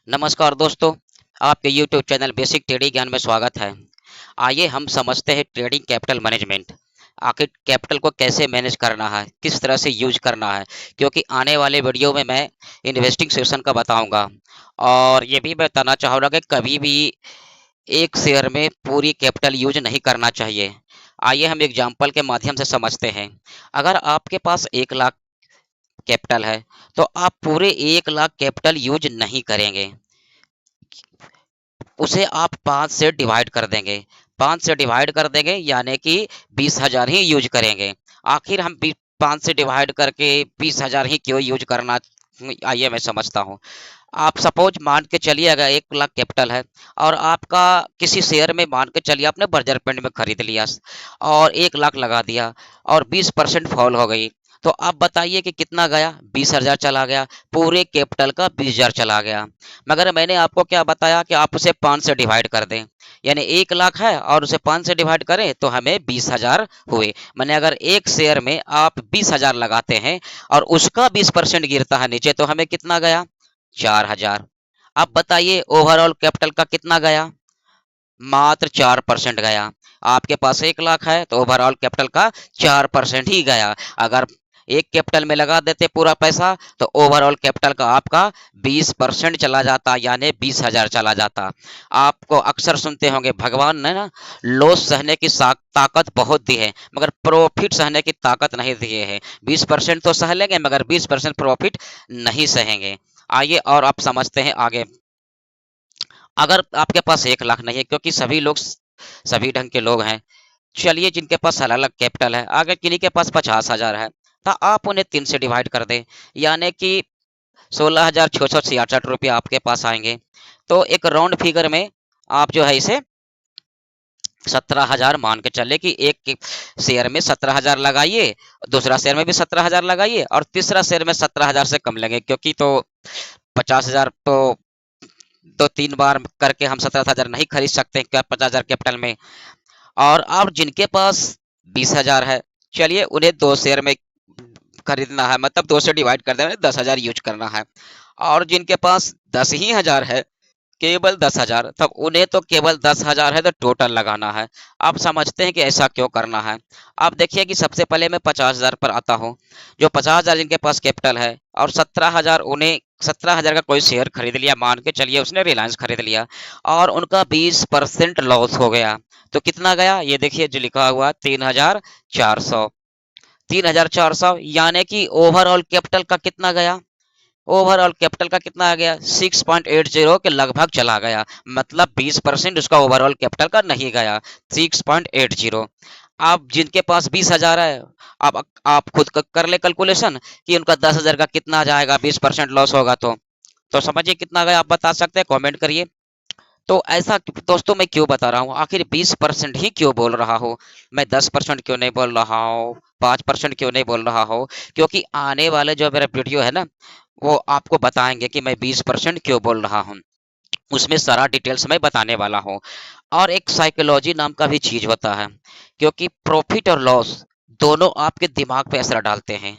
नमस्कार दोस्तों, आपके YouTube चैनल बेसिक ट्रेडिंग ज्ञान में स्वागत है। आइए हम समझते हैं ट्रेडिंग कैपिटल मैनेजमेंट। आखिर कैपिटल को कैसे मैनेज करना है, किस तरह से यूज करना है, क्योंकि आने वाले वीडियो में मैं इन्वेस्टिंग सेशन का बताऊंगा। और ये भी बताना चाहूँगा कि कभी भी एक शेयर में पूरी कैपिटल यूज नहीं करना चाहिए। आइए हम एग्जाम्पल के माध्यम से समझते हैं। अगर आपके पास 1 लाख कैपिटल है, तो आप पूरे 1 लाख कैपिटल यूज नहीं करेंगे, उसे आप 5 से डिवाइड कर देंगे। 5 से डिवाइड कर देंगे यानी कि 20,000 ही यूज करेंगे। आखिर हम 5 से डिवाइड करके 20,000 ही क्यों यूज करना, आइए मैं समझता हूँ। आप सपोज मान के चलिए अगर 1 लाख कैपिटल है और आपका किसी शेयर में मान के चलिए आपने बर्जर पेंट में खरीद लिया और 1 लाख लगा दिया और 20% फॉल हो गई, तो आप बताइए कि कितना गया? 20,000 चला गया। पूरे कैपिटल का 20,000 चला गया। मगर मैंने आपको क्या बताया कि आप उसे 5 से डिवाइड कर दें, यानी 1 लाख है और उसे 5 से डिवाइड करें तो हमें 20,000 हुए। मैंने अगर एक शेयर में आप 20,000 लगाते हैं और उसका 20% गिरता है नीचे, तो हमें कितना गया? 4,000। अब बताइए ओवरऑल कैपिटल का कितना गया? मात्र 4% गया। आपके पास 1 लाख है तो ओवरऑल कैपिटल का 4% ही गया। अगर एक कैपिटल में लगा देते पूरा पैसा तो ओवरऑल कैपिटल का आपका 20% चला जाता, यानी 20,000 चला जाता। आपको अक्सर सुनते होंगे भगवान ने ना लॉस सहने की ताकत बहुत दी है, मगर प्रॉफिट सहने की ताकत नहीं दी है। 20% तो सह लेंगे मगर 20% प्रॉफिट नहीं सहेंगे। आइए और आप समझते हैं आगे। अगर आपके पास 1 लाख नहीं है, क्योंकि सभी लोग सभी ढंग के लोग हैं, चलिए जिनके पास अलग अलग कैपिटल है, अगर किन्हीं के पास 50,000 है तो आप उन्हें 3 से डिवाइड कर दें, यानी कि 16,666 रुपये आपके पास आएंगे। तो एक राउंड फिगर में आप जो है इसे 17,000 मान के चले कि एक शेयर में 17,000 लगाइए, दूसरा शेयर में भी 17,000 लगाइए और तीसरा शेयर में 17,000 से कम लेंगे, क्योंकि तो 50,000 तो 3 बार करके हम 17,000 नहीं खरीद सकते क्या 50,000 कैपिटल में। और अब जिनके पास 20,000 है, चलिए उन्हें 2 शेयर में खरीदना है, मतलब 2 से डिवाइड कर देना, 10,000 यूज करना है। और जिनके पास 10 ही हजार है, केवल 10,000, तब उन्हें तो केवल 10,000 है तो टोटल लगाना है। आप समझते हैं कि ऐसा क्यों करना है? आप देखिए कि सबसे पहले मैं 50,000 पर आता हूँ। जो 50,000 जिनके पास कैपिटल है और 17,000, उन्हें 17,000 का कोई शेयर खरीद लिया, मान के चलिए उसने रिलायंस खरीद लिया और उनका 20% लॉस हो गया, तो कितना गया? ये देखिए जो लिखा हुआ 3,400। 3,400 यानी कि ओवरऑल कैपिटल का कितना गया? ओवरऑल कैपिटल का कितना आ गया? 6.80 के लगभग चला गया, मतलब 20% उसका ओवरऑल कैपिटल का नहीं गया। 6.80। आप जिनके पास 20,000 है, आप खुद कर ले कैलकुलेशन कि उनका 10,000 का कितना जाएगा, 20% लॉस होगा तो समझिए कितना गया। आप बता सकते हैं, कमेंट करिए। तो ऐसा दोस्तों मैं क्यों बता रहा हूँ? आखिर 20% ही क्यों बोल रहा हूँ? मैं 10% क्यों नहीं बोल रहा हूँ, 5% क्यों नहीं बोल रहा हूँ? क्योंकि आने वाले जो मेरा वीडियो है ना, वो आपको बताएंगे कि मैं 20% क्यों बोल रहा हूँ। उसमें सारा डिटेल्स मैं बताने वाला हूँ। और एक साइकोलॉजी नाम का भी चीज होता है, क्योंकि प्रॉफिट और लॉस दोनों आपके दिमाग पे असर डालते हैं।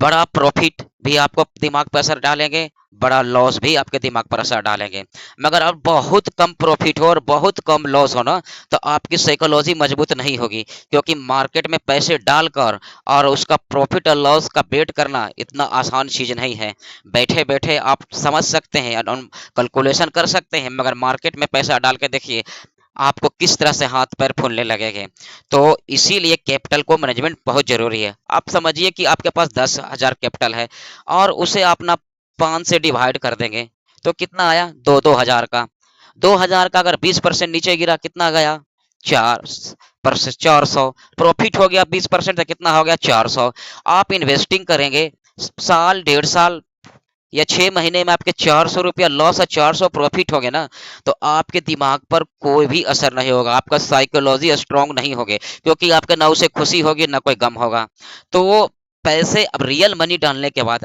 बड़ा प्रॉफिट भी आपको दिमाग पर असर डालेंगे, बड़ा लॉस भी आपके दिमाग पर असर डालेंगे। मगर अब बहुत कम प्रॉफिट हो और बहुत कम लॉस हो ना, तो आपकी साइकोलॉजी मजबूत नहीं होगी, क्योंकि मार्केट में पैसे डालकर और उसका प्रॉफिट और लॉस का वेट करना इतना आसान चीज नहीं है। बैठे बैठे आप समझ सकते हैं, कैलकुलेशन कर सकते हैं, मगर मार्केट में पैसा डाल के देखिए आपको किस तरह से हाथ पैर फूलने लगेंगे। तो इसीलिए कैपिटल को मैनेजमेंट बहुत जरूरी है। आप समझिए कि आपके पास 10,000 कैपिटल है और उसे आप ना 5 से डिवाइड कर देंगे, तो कितना आया? 2,000 का। 2,000 का अगर 20% नीचे गिरा, कितना गया? 4%। 400 प्रॉफिट हो गया। 20% से कितना हो गया? 400। आप इन्वेस्टिंग करेंगे साल 1.5 साल या 6 महीने में आपके 400 रुपया लॉस और 400 प्रॉफिट हो गए ना, तो आपके दिमाग पर कोई भी असर नहीं होगा, आपका साइकोलॉजी स्ट्रांग नहीं होगी, क्योंकि आपके ना उसे खुशी होगी ना कोई गम होगा। तो पैसे अब रियल मनी डालने के बाद,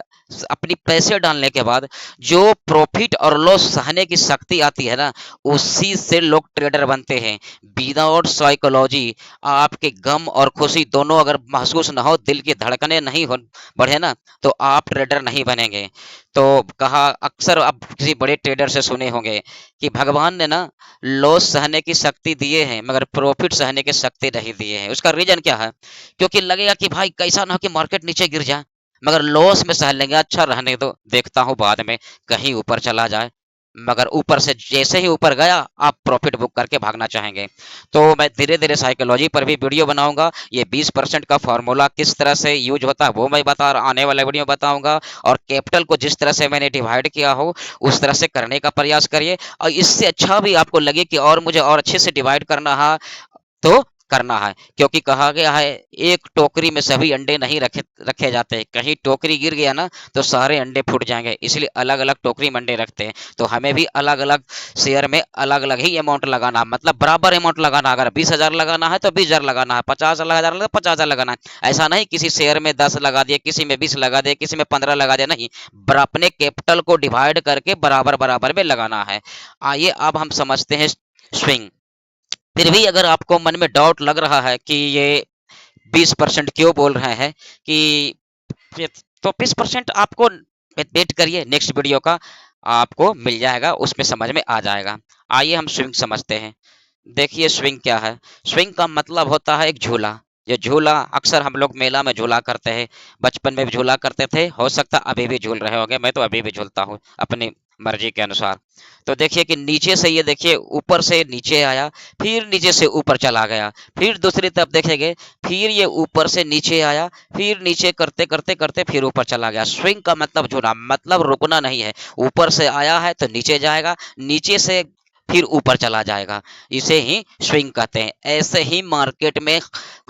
अपनी पैसे डालने के बाद जो प्रॉफिट और लॉस सहने की शक्ति आती है ना, उसी से लोग ट्रेडर बनते हैं। विदाउट साइकोलॉजी आपके गम और खुशी दोनों अगर महसूस ना हो, दिल की धड़कनें नहीं हो बढ़े ना, तो आप ट्रेडर नहीं बनेंगे। तो कहा अक्सर आप किसी बड़े ट्रेडर से सुने होंगे कि भगवान ने ना लॉस सहने की शक्ति दिए हैं मगर प्रॉफिट सहने की शक्ति नहीं दिए हैं। उसका रीजन क्या है? क्योंकि लगेगा कि भाई कैसा ना हो कि मार्केट नीचे गिर जाए, मगर लॉस में सह लेंगे, अच्छा रहने दो, देखता हूँ बाद में कहीं ऊपर चला जाए। मगर ऊपर से जैसे ही ऊपर गया, आप प्रॉफिट बुक करके भागना चाहेंगे। तो मैं धीरे धीरे साइकोलॉजी पर भी वीडियो बनाऊंगा। ये 20% का फॉर्मूला किस तरह से यूज होता है वो मैं आने वाले वीडियो में बताऊंगा। और कैपिटल को जिस तरह से मैंने डिवाइड किया हो उस तरह से करने का प्रयास करिए। और इससे अच्छा भी आपको लगे कि और मुझे और अच्छे से डिवाइड करना है, तो करना है। क्योंकि कहा गया है एक टोकरी में सभी अंडे नहीं रखे रखे जाते। कहीं टोकरी गिर गया ना तो सारे अंडे फूट जाएंगे, इसलिए अलग अलग टोकरी में अंडे रखते हैं। तो हमें भी अलग अलग शेयर में अलग अलग ही अमाउंट लगाना, मतलब बराबर अमाउंट लगाना। अगर 20,000 लगाना है तो 20,000 लगाना है, 50,000 लगाना 50,000 लगाना है। ऐसा नहीं किसी शेयर में 10 लगा दिए, किसी में 20 लगा दिए, किसी में 15 लगा दिया, नहीं। अपने कैपिटल को डिवाइड करके बराबर बराबर में लगाना है। आइए अब हम समझते हैं स्विंग। फिर भी अगर आपको मन में डाउट लग रहा है कि ये 20% क्यों बोल रहे हैं कि तो 20% आपको वेट करिए, नेक्स्ट वीडियो का आपको मिल जाएगा, उसमें समझ में आ जाएगा। आइए हम स्विंग समझते हैं। देखिए स्विंग क्या है। स्विंग का मतलब होता है एक झूला। ये झूला अक्सर हम लोग मेला में झूला करते हैं, बचपन में भी झूला करते थे, हो सकता अभी भी झूल रहे होंगे, मैं तो अभी भी झूलता हूँ अपनी मर्जी के अनुसार। तो देखिए कि नीचे से ये देखिए ऊपर से नीचे आया, फिर नीचे से ऊपर चला गया, फिर दूसरी तरफ देखेंगे, फिर ये ऊपर से नीचे आया, फिर नीचे करते करते करते फिर ऊपर चला गया। स्विंग का मतलब झूला, मतलब रुकना नहीं है। ऊपर से आया है तो नीचे जाएगा, नीचे से फिर ऊपर चला जाएगा, इसे ही स्विंग कहते हैं। ऐसे ही मार्केट में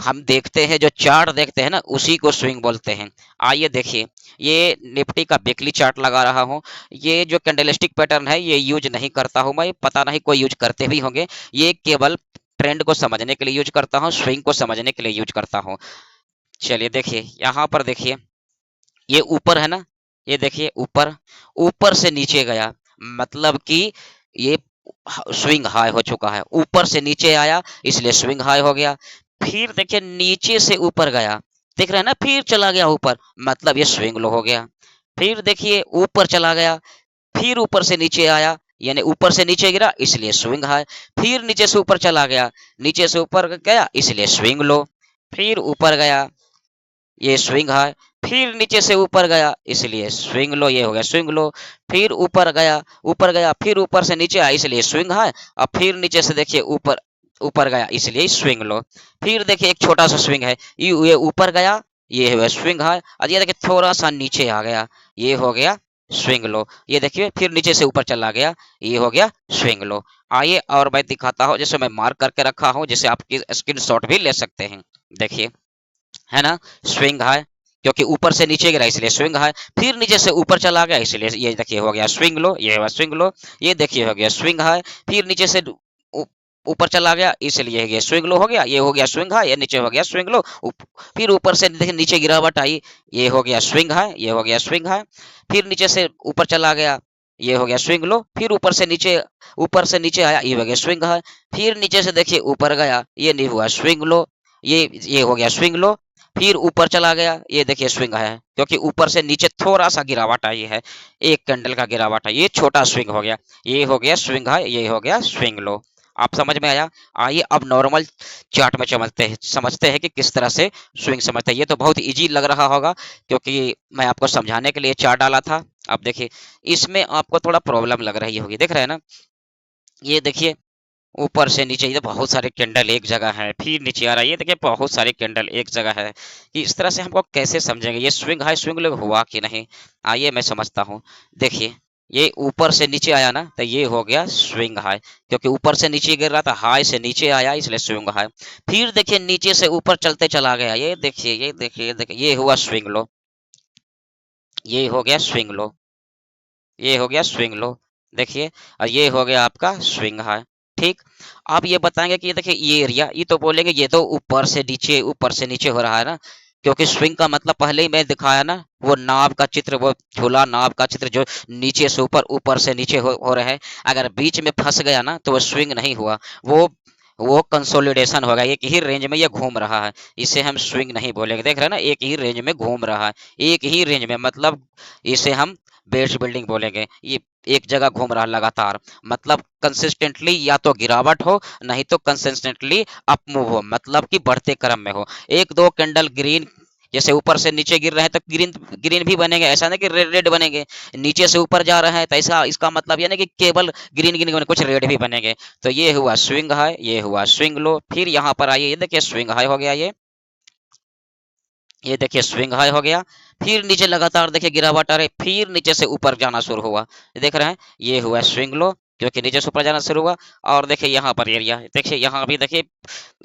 हम देखते हैं, जो चार्ट देखते हैं ना, उसी को स्विंग बोलते हैं। आइए देखिए, ये निफ्टी का वीकली चार्ट लगा रहा हूँ। ये जो कैंडलस्टिक पैटर्न है ये यूज नहीं करता हूँ मैं, पता नहीं कोई यूज करते भी होंगे। ये केवल ट्रेंड को समझने के लिए यूज करता हूँ, स्विंग को समझने के लिए यूज करता हूँ। चलिए देखिए, यहाँ पर देखिए ये ऊपर है ना, ये देखिए ऊपर, ऊपर से नीचे गया, मतलब कि ये स्विंग हाई हो चुका है। ऊपर से नीचे आया इसलिए स्विंग हाई हो गया। फिर देखिए नीचे से ऊपर गया, देख रहे हैं ना, फिर चला गया ऊपर, मतलब ये स्विंग लो हो गया। फिर देखिए ऊपर चला गया, फिर ऊपर से नीचे आया, यानी ऊपर से नीचे गिरा इसलिए स्विंग हाई। फिर नीचे से ऊपर चला गया, नीचे से ऊपर गया इसलिए स्विंग लो। फिर ऊपर गया, ये स्विंग है। फिर नीचे से ऊपर गया इसलिए स्विंग लो, ये हो गया स्विंग लो। फिर ऊपर गया, ऊपर गया, फिर ऊपर से नीचे आया इसलिए स्विंग है। और फिर नीचे से देखिए ऊपर, ऊपर गया इसलिए स्विंग लो। फिर देखिए एक छोटा सा स्विंग है, ये ऊपर गया, ये है स्विंग है। और ये देखिए थोड़ा सा नीचे आ गया, ये हो गया स्विंग लो। ये देखिए फिर नीचे से ऊपर चला गया, ये हो गया स्विंग लो। आइए और मैं दिखाता हूँ, जैसे मैं मार्क करके रखा हूँ, जिसे आप स्क्रीनशॉट भी ले सकते हैं। देखिए है ना, स्विंग है, क्योंकि ऊपर से नीचे गिरा इसलिए स्विंग है। फिर नीचे से ऊपर चला गया इसलिए ये देखिए हो गया स्विंग लो, ये हुआ स्विंग लो। ये देखिए हो गया स्विंग है। फिर नीचे से ऊपर चला गया इसलिए ये स्विंग लो हो गया, ये हो गया स्विंग है, ये नीचे हो गया स्विंग लो। फिर ऊपर से देखिए नीचे गिरावट आई, ये हो गया स्विंग है, ये हो गया स्विंग है। फिर नीचे से ऊपर चला गया, ये हो गया स्विंग लो। फिर ऊपर से नीचे आया, ये हो गया स्विंग है। फिर नीचे से देखिए ऊपर गया, ये नहीं हुआ स्विंग लो, ये हो गया स्विंग लो। फिर ऊपर चला गया, ये देखिए स्विंग है, क्योंकि ऊपर से नीचे थोड़ा सा गिरावट आई है, एक कैंडल का गिरावट है, ये छोटा स्विंग हो गया, ये हो गया स्विंग है, ये हो गया स्विंग लो। आप समझ में आया? आइए अब नॉर्मल चार्ट में समझते हैं कि किस तरह से स्विंग समझते हैं। ये तो बहुत इजी लग रहा होगा, क्योंकि मैं आपको समझाने के लिए चार्ट डाला था। अब देखिए इसमें आपको थोड़ा प्रॉब्लम लग रही होगी, देख रहे हैं ना, ये देखिए ऊपर से नीचे, ये बहुत सारे कैंडल एक जगह है, फिर नीचे आ रहा है, ये देखिए बहुत सारे कैंडल एक जगह है। कि इस तरह से हमको कैसे समझेंगे ये स्विंग हाई स्विंग लो हुआ कि नहीं? आइए मैं समझता हूँ। देखिए ये ऊपर से नीचे आया ना, तो ये हो गया स्विंग हाई, क्योंकि ऊपर से नीचे गिर रहा था, हाई से नीचे आया इसलिए स्विंग हाई। फिर देखिए नीचे से ऊपर चलते चला गया, ये देखिए ये देखिए ये देखिए, ये हुआ स्विंग लो, ये हो गया स्विंग लो, ये हो गया स्विंग लो। देखिए और ये हो गया आपका स्विंग हाई। ठीक, आप ये बताएंगे कि ये देखिए ये एरिया, ये तो बोलेंगे ये तो ऊपर से नीचे हो रहा है ना, क्योंकि स्विंग का मतलब पहले ही मैं दिखाया ना, वो नाव का चित्र, वो झूला नाव का चित्र जो नीचे से ऊपर से नीचे हो रहा है। अगर बीच में फंस गया ना तो वो स्विंग नहीं हुआ, वो वो कंसोलिडेशन होगा। एक ही रेंज में ये घूम रहा है, इसे हम स्विंग नहीं बोलेंगे। देख रहे हैं ना, एक ही रेंज में घूम रहा है, एक ही रेंज में, मतलब इसे हम बेस बिल्डिंग बोलेंगे। ये एक जगह घूम रहा है लगातार, मतलब कंसिस्टेंटली या तो गिरावट हो, नहीं तो कंसिस्टेंटली अप मूव हो, मतलब कि बढ़ते क्रम में हो। एक दो कैंडल ग्रीन, जैसे ऊपर से नीचे गिर रहे हैं तो ग्रीन ग्रीन भी बनेंगे, ऐसा नहीं कि रेड रेड बनेंगे। नीचे से ऊपर जा रहे हैं तो ऐसा, इसका मतलब ये नहीं कि केवल ग्रीन ग्रीन बने, कुछ रेड भी बनेंगे। तो ये हुआ स्विंग हाई, ये हुआ स्विंग लो। फिर यहाँ पर आइए, ये देखिए स्विंग हाई हो गया, ये देखिए स्विंग हाई हो गया। फिर नीचे लगातार देखिए गिरावट आ रही, फिर नीचे से ऊपर जाना शुरू हुआ, ये देख रहे हैं, ये हुआ स्विंग लो, क्योंकि नीचे से ऊपर जाना शुरू हुआ। और देखिए यहाँ पर एरिया, देखिए यहाँ भी देखिए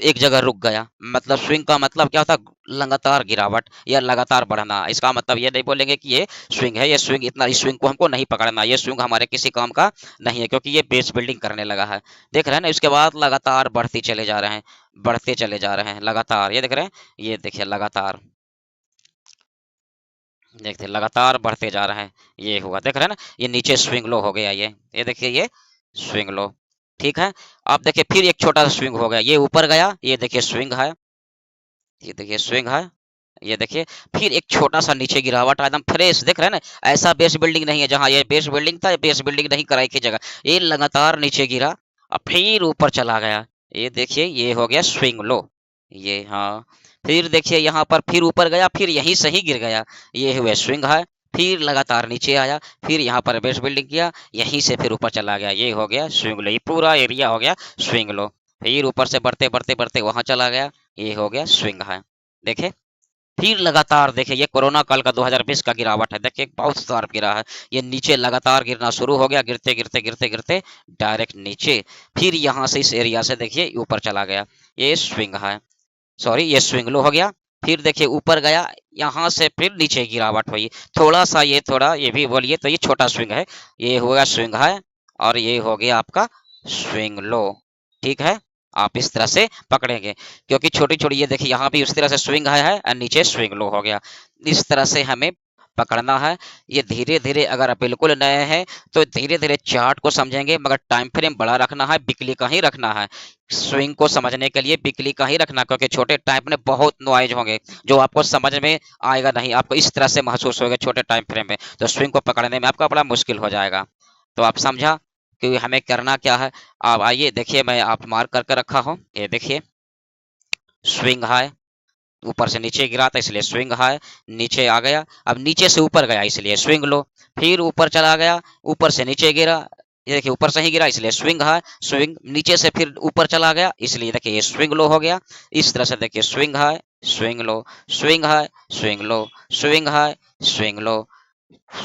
एक जगह रुक गया। मतलब स्विंग का मतलब क्या होता है? लगातार गिरावट या लगातार बढ़ना। इसका मतलब ये नहीं बोलेंगे कि ये स्विंग है, ये स्विंग इतना, इस स्विंग को हमको नहीं पकड़ना, ये स्विंग हमारे किसी काम का नहीं है, क्योंकि ये बेस बिल्डिंग करने लगा है। देख रहे हैं ना, इसके बाद लगातार बढ़ते चले जा रहे हैं, बढ़ते चले जा रहे हैं लगातार, ये देख रहे हैं, ये देखिए लगातार, देखते लगातार बढ़ते जा रहे हैं। ये हुआ, देख रहे हैं ना, ये नीचे स्विंग लो हो गया, ये देखिए, ये स्विंग लो, ठीक है। अब देखिए फिर एक छोटा सा स्विंग हो गया, ये ऊपर गया, ये देखिए स्विंग है, ये देखिए स्विंग है, ये देखिए। फिर एक छोटा सा नीचे गिरावट एकदम फ्रेश, देख रहे हैं ना, ऐसा बेस बिल्डिंग नहीं है जहां ये बेस बिल्डिंग था, ये बेस बिल्डिंग नहीं करा एक ही जगह, ये लगातार नीचे गिरा और फिर ऊपर चला गया। ये देखिए, ये हो गया स्विंग लो, ये, हाँ। फिर देखिए यहाँ पर फिर ऊपर गया, फिर यहीं से ही गिर गया, ये हुआ स्विंग है। फिर लगातार नीचे आया, फिर यहाँ पर बेस बिल्डिंग किया, यहीं से फिर ऊपर चला गया, ये हो गया स्विंग लो, ये पूरा एरिया हो गया स्विंग लो। फिर ऊपर से बढ़ते बढ़ते बढ़ते वहां चला गया, ये हो गया स्विंग है, देखे। फिर लगातार देखिए, ये कोरोना काल का 2020 का गिरावट है, देखिए बहुत शार्प गिरा है। ये नीचे लगातार गिरना शुरू हो गया, गिरते गिरते गिरते गिरते डायरेक्ट नीचे। फिर यहाँ से इस एरिया से देखिए ऊपर चला गया, ये स्विंग है, सॉरी ये स्विंग लो हो गया। फिर देखिए ऊपर गया, यहाँ से फिर नीचे गिरावट हुई, थोड़ा सा, ये थोड़ा ये भी बोलिए तो ये छोटा स्विंग है, ये होगा स्विंग है, और ये हो गया आपका स्विंग लो, ठीक है। आप इस तरह से पकड़ेंगे, क्योंकि छोटी छोटी, ये देखिए यहाँ भी उस तरह से स्विंग है और नीचे स्विंग लो हो गया। इस तरह से हमें पकड़ना है। ये धीरे धीरे, अगर आप बिल्कुल नए हैं तो धीरे धीरे चार्ट को समझेंगे, मगर टाइम फ्रेम बड़ा रखना है, बिकली का ही रखना है। स्विंग को समझने के लिए बिकली का ही रखना, क्योंकि छोटे टाइम में बहुत नॉइज होंगे जो आपको समझ में आएगा नहीं, आपको इस तरह से महसूस होगा छोटे टाइम फ्रेम में, तो स्विंग को पकड़ने में आपका बड़ा मुश्किल हो जाएगा। तो आप समझा कि हमें करना क्या है। अब आइए देखिए, मैं आप मार्क करके रखा हूँ, ये देखिए स्विंग है, ऊपर से नीचे गिरा था इसलिए स्विंग हाई, नीचे आ गया, अब नीचे से ऊपर गया इसलिए स्विंग लो। फिर ऊपर चला गया, ऊपर से नीचे गिरा, ये देखिए ऊपर से ही गिरा इसलिए स्विंग हाई, स्विंग नीचे से फिर ऊपर चला गया इसलिए देखिए ये स्विंग लो हो गया। इस तरह से देखिए swing high, swing low, swing high, swing low, swing high, swing low,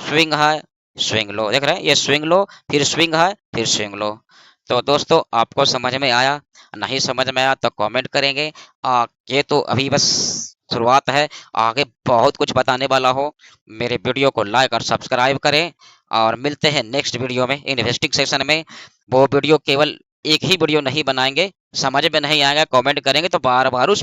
swing high, swing low, देख रहे हैं, ये स्विंग लो, फिर स्विंग हाई, फिर स्विंग लो। तो दोस्तों आपको समझ में आया? नहीं समझ में आया तो कमेंट करेंगे। ये तो अभी बस शुरुआत है, आगे बहुत कुछ बताने वाला हो। मेरे वीडियो को लाइक और सब्सक्राइब करें, और मिलते हैं नेक्स्ट वीडियो में, इन्वेस्टिंग सेक्शन में। वो वीडियो केवल एक ही वीडियो नहीं बनाएंगे, समझ में नहीं आएगा कमेंट करेंगे तो बार बार उस